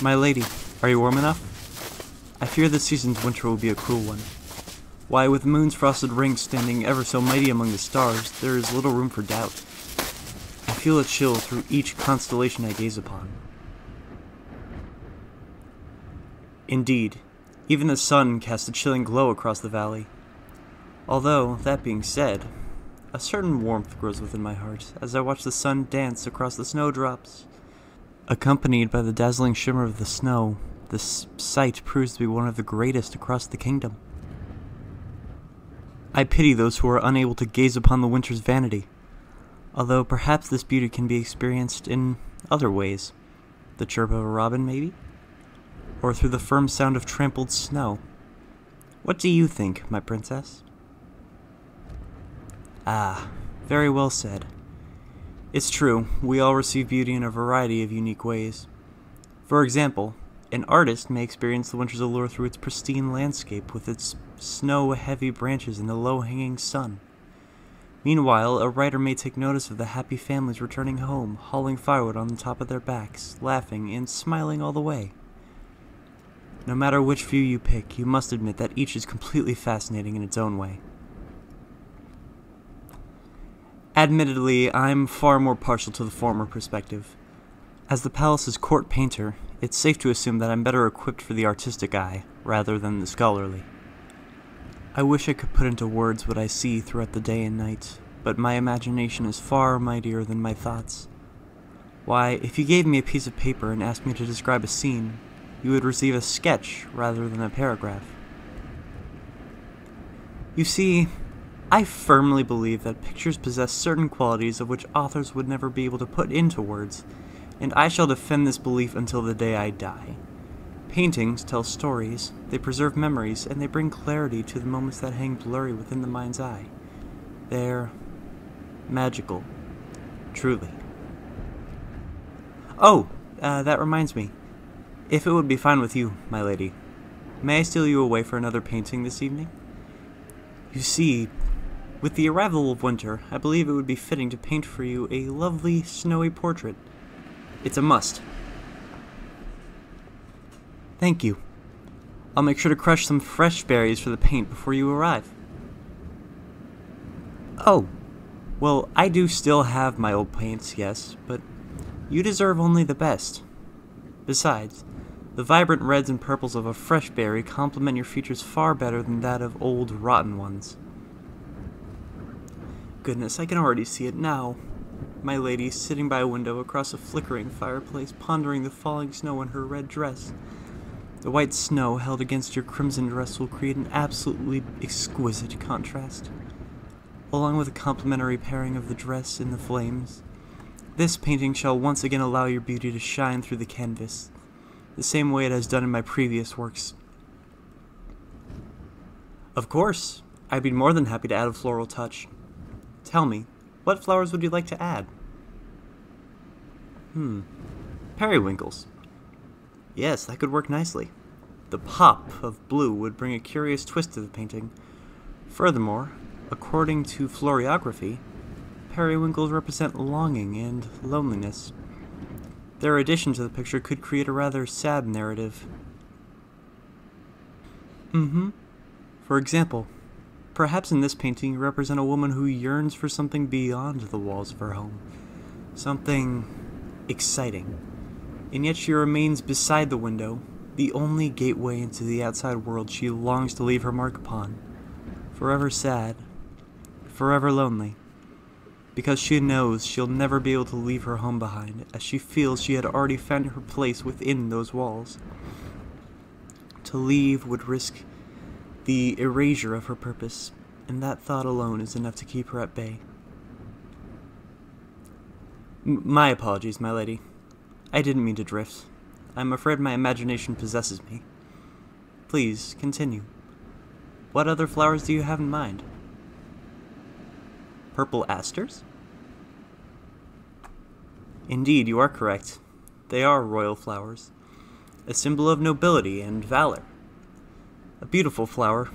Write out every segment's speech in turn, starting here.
My lady, are you warm enough? I fear this season's winter will be a cruel one. Why, with the moon's frosted ring standing ever so mighty among the stars, there is little room for doubt. I feel a chill through each constellation I gaze upon. Indeed, even the sun casts a chilling glow across the valley. Although, that being said, a certain warmth grows within my heart as I watch the sun dance across the snowdrops. Accompanied by the dazzling shimmer of the snow, this sight proves to be one of the greatest across the kingdom. I pity those who are unable to gaze upon the winter's vanity, although perhaps this beauty can be experienced in other ways. The chirp of a robin, maybe? Or through the firm sound of trampled snow. What do you think, my princess? Ah, very well said. It's true, we all receive beauty in a variety of unique ways. For example, an artist may experience the winter's allure through its pristine landscape with its snow-heavy branches and the low-hanging sun. Meanwhile, a writer may take notice of the happy families returning home, hauling firewood on the top of their backs, laughing and smiling all the way. No matter which view you pick, you must admit that each is completely fascinating in its own way. Admittedly, I'm far more partial to the former perspective. As the palace's court painter, it's safe to assume that I'm better equipped for the artistic eye, rather than the scholarly. I wish I could put into words what I see throughout the day and night, but my imagination is far mightier than my thoughts. Why, if you gave me a piece of paper and asked me to describe a scene, you would receive a sketch rather than a paragraph. You see, I firmly believe that pictures possess certain qualities of which authors would never be able to put into words, and I shall defend this belief until the day I die. Paintings tell stories, they preserve memories, and they bring clarity to the moments that hang blurry within the mind's eye. They're magical, truly. Oh, that reminds me. If it would be fine with you, my lady, may I steal you away for another painting this evening? You see, with the arrival of winter, I believe it would be fitting to paint for you a lovely, snowy portrait. It's a must. Thank you. I'll make sure to crush some fresh berries for the paint before you arrive. Oh, well, I do still have my old paints, yes, but you deserve only the best. Besides, the vibrant reds and purples of a fresh berry complement your features far better than that of old, rotten ones. Goodness, I can already see it now. My lady sitting by a window across a flickering fireplace, pondering the falling snow in her red dress. The white snow held against your crimson dress will create an absolutely exquisite contrast. Along with a complementary pairing of the dress and the flames, this painting shall once again allow your beauty to shine through the canvas, the same way it has done in my previous works. Of course, I'd be more than happy to add a floral touch. Tell me, what flowers would you like to add? Periwinkles. Yes, that could work nicely. The pop of blue would bring a curious twist to the painting. Furthermore, according to floriography, periwinkles represent longing and loneliness. Their addition to the picture could create a rather sad narrative. For example, perhaps in this painting you represent a woman who yearns for something beyond the walls of her home. Something exciting. And yet she remains beside the window, the only gateway into the outside world she longs to leave her mark upon. Forever sad, forever lonely. Because she knows she'll never be able to leave her home behind, as she feels she had already found her place within those walls. To leave would risk the erasure of her purpose, and that thought alone is enough to keep her at bay. My apologies, my lady. I didn't mean to drift. I'm afraid my imagination possesses me. Please, continue. What other flowers do you have in mind? Purple asters? Indeed, you are correct. They are royal flowers, a symbol of nobility and valor. A beautiful flower,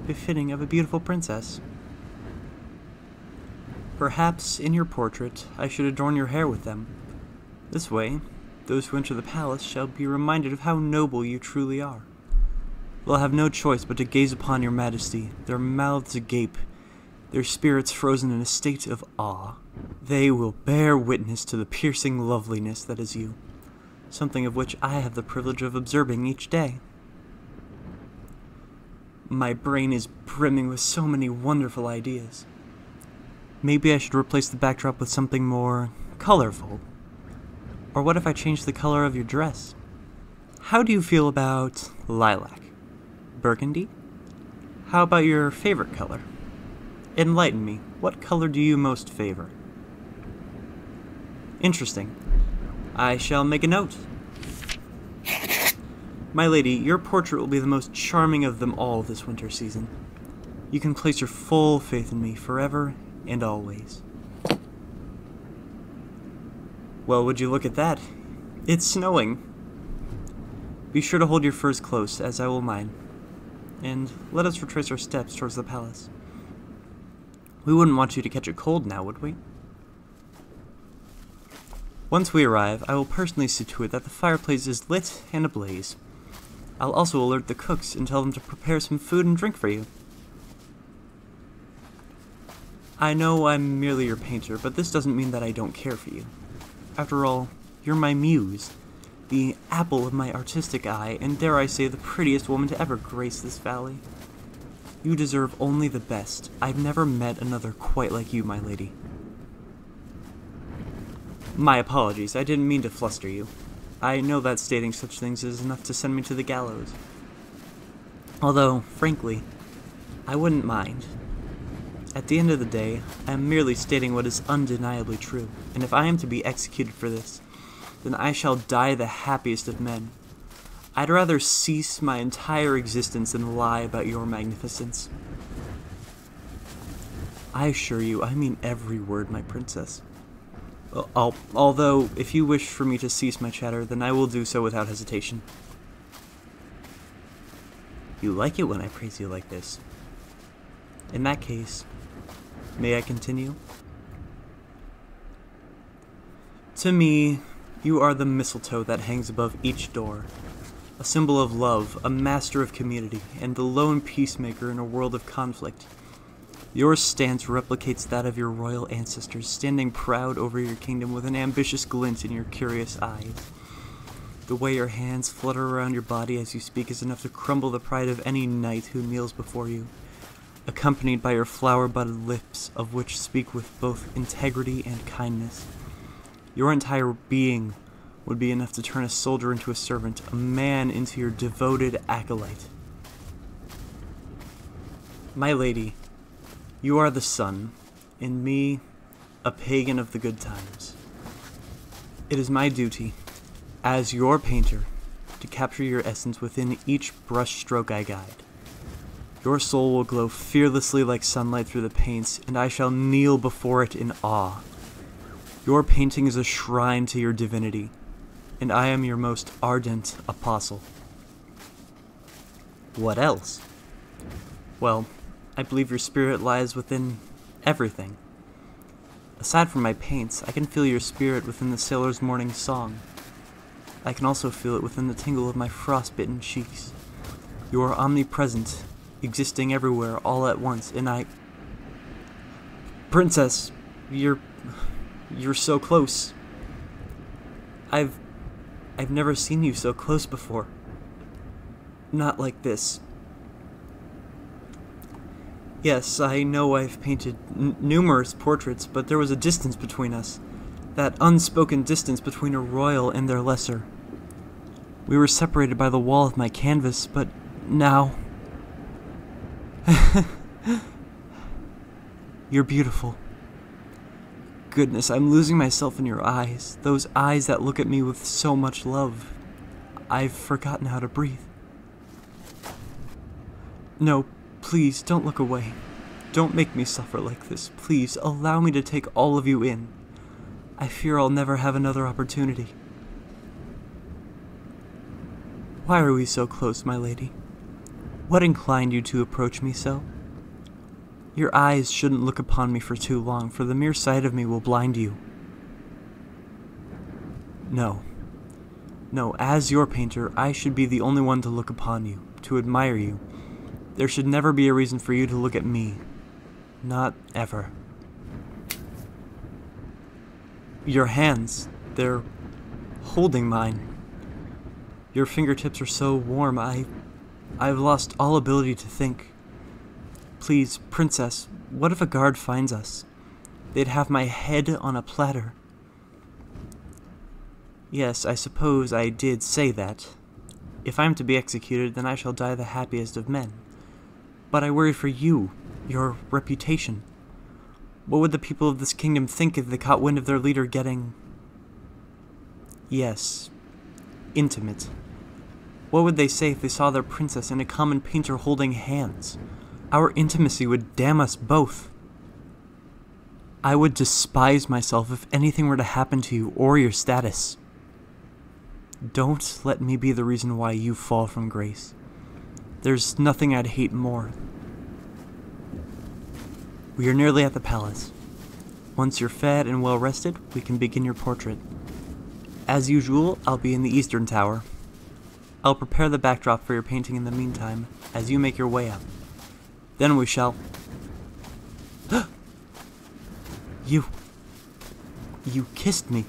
befitting of a beautiful princess. Perhaps, in your portrait, I should adorn your hair with them. This way, those who enter the palace shall be reminded of how noble you truly are. They'll have no choice but to gaze upon your majesty, their mouths agape, their spirits frozen in a state of awe. They will bear witness to the piercing loveliness that is you, something of which I have the privilege of observing each day. My brain is brimming with so many wonderful ideas. Maybe I should replace the backdrop with something more colorful. Or what if I change the color of your dress? How do you feel about lilac? Burgundy? How about your favorite color? Enlighten me. What color do you most favor? Interesting. I shall make a note. My lady, your portrait will be the most charming of them all this winter season. You can place your full faith in me forever and always. Well, would you look at that? It's snowing. Be sure to hold your furs close, as I will mine. And let us retrace our steps towards the palace. We wouldn't want you to catch a cold now, would we? Once we arrive, I will personally see to it that the fireplace is lit and ablaze. I'll also alert the cooks and tell them to prepare some food and drink for you. I know I'm merely your painter, but this doesn't mean that I don't care for you. After all, you're my muse, the apple of my artistic eye, and dare I say the prettiest woman to ever grace this valley. You deserve only the best. I've never met another quite like you, my lady. My apologies, I didn't mean to fluster you. I know that stating such things is enough to send me to the gallows. Although, frankly, I wouldn't mind. At the end of the day, I am merely stating what is undeniably true, and if I am to be executed for this, then I shall die the happiest of men. I'd rather cease my entire existence than lie about your magnificence. I assure you, I mean every word, my princess. Although, if you wish for me to cease my chatter, then I will do so without hesitation. You like it when I praise you like this. In that case, may I continue? To me, you are the mistletoe that hangs above each door, a symbol of love, a master of community, and the lone peacemaker in a world of conflict. Your stance replicates that of your royal ancestors, standing proud over your kingdom with an ambitious glint in your curious eyes. The way your hands flutter around your body as you speak is enough to crumble the pride of any knight who kneels before you, accompanied by your flower-budded lips, of which speak with both integrity and kindness. Your entire being would be enough to turn a soldier into a servant, a man into your devoted acolyte. My lady, you are the sun, and me, a pagan of the good times. It is my duty, as your painter, to capture your essence within each brush stroke I guide. Your soul will glow fearlessly like sunlight through the paints, and I shall kneel before it in awe. Your painting is a shrine to your divinity, and I am your most ardent apostle. What else? Well, I believe your spirit lies within everything. Aside from my paints, I can feel your spirit within the sailor's morning song. I can also feel it within the tingle of my frostbitten cheeks. You are omnipresent, existing everywhere all at once, and I... Princess, you're so close. I've never seen you so close before. Not like this. Yes, I know I've painted numerous portraits, but there was a distance between us. That unspoken distance between a royal and their lesser. We were separated by the wall of my canvas, but now... You're beautiful. Goodness, I'm losing myself in your eyes. Those eyes that look at me with so much love. I've forgotten how to breathe. No, please, don't look away. Don't make me suffer like this. Please, allow me to take all of you in. I fear I'll never have another opportunity. Why are we so close, my lady? What inclined you to approach me so? Your eyes shouldn't look upon me for too long, for the mere sight of me will blind you. No, No, as your painter, I should be the only one to look upon you, to admire you. There should never be a reason for you to look at me. Not ever. Your hands, they're holding mine. Your fingertips are so warm, I've lost all ability to think. Please, Princess, what if a guard finds us? They'd have my head on a platter. Yes, I suppose I did say that. If I'm to be executed, then I shall die the happiest of men. But I worry for you, your reputation. What would the people of this kingdom think if they caught wind of their leader getting... yes, intimate? What would they say if they saw their princess and a common painter holding hands? Our intimacy would damn us both. I would despise myself if anything were to happen to you or your status. Don't let me be the reason why you fall from grace. There's nothing I'd hate more. We are nearly at the palace. Once you're fed and well rested, we can begin your portrait. As usual, I'll be in the eastern tower. I'll prepare the backdrop for your painting in the meantime, as you make your way up. Then we shall... You kissed me.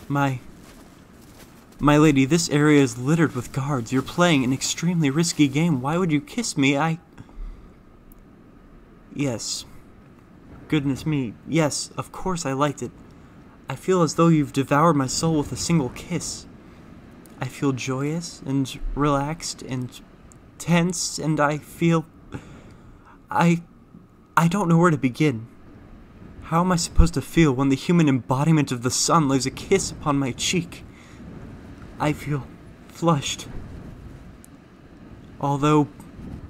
My lady, this area is littered with guards. You're playing an extremely risky game. Why would you kiss me? Yes. Goodness me. Yes, of course I liked it. I feel as though you've devoured my soul with a single kiss. I feel joyous and relaxed and tense, and I feel... I don't know where to begin. How am I supposed to feel when the human embodiment of the sun lays a kiss upon my cheek? I feel flushed. Although,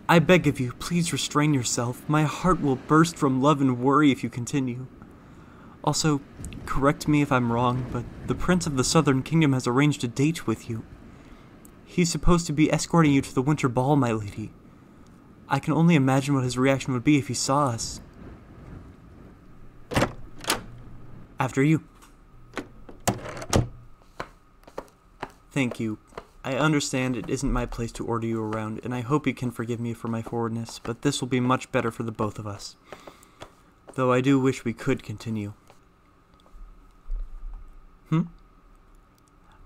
I beg of you, please restrain yourself. My heart will burst from love and worry if you continue. Also, correct me if I'm wrong, but the Prince of the Southern Kingdom has arranged a date with you. He's supposed to be escorting you to the winter ball, my lady. I can only imagine what his reaction would be if he saw us. After you. Thank you. I understand it isn't my place to order you around, and I hope you can forgive me for my forwardness, but this will be much better for the both of us. Though I do wish we could continue.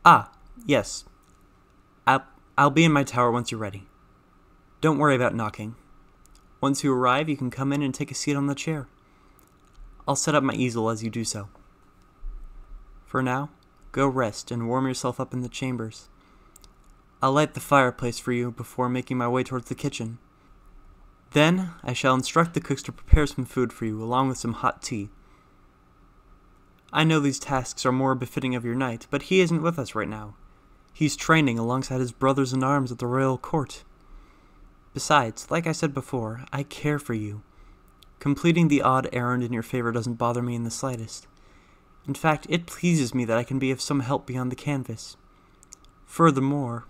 Ah, yes. I'll be in my tower once you're ready. Don't worry about knocking. Once you arrive, you can come in and take a seat on the chair. I'll set up my easel as you do so. For now, go rest and warm yourself up in the chambers. I'll light the fireplace for you before making my way towards the kitchen. Then, I shall instruct the cooks to prepare some food for you, along with some hot tea. I know these tasks are more befitting of your knight, but he isn't with us right now. He's training alongside his brothers in arms at the royal court. Besides, like I said before, I care for you. Completing the odd errand in your favor doesn't bother me in the slightest. In fact, it pleases me that I can be of some help beyond the canvas. Furthermore,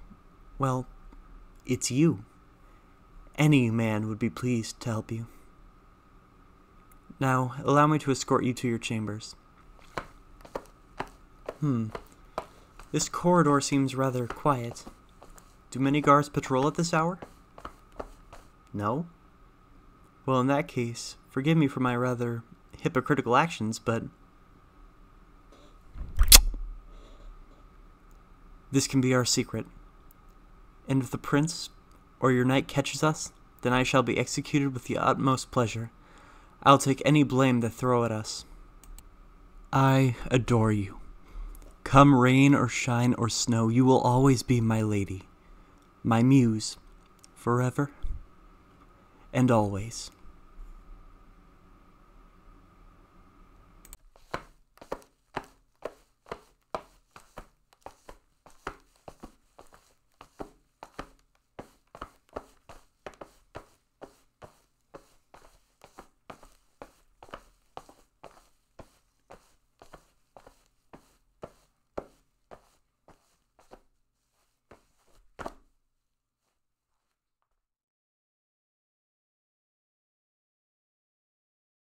well, it's you. Any man would be pleased to help you. Now, allow me to escort you to your chambers. This corridor seems rather quiet. Do many guards patrol at this hour? No? Well, in that case, forgive me for my rather hypocritical actions, but... this can be our secret. And if the prince or your knight catches us, then I shall be executed with the utmost pleasure. I'll take any blame they throw at us. I adore you. Come rain or shine or snow, you will always be my lady, my muse, forever and always.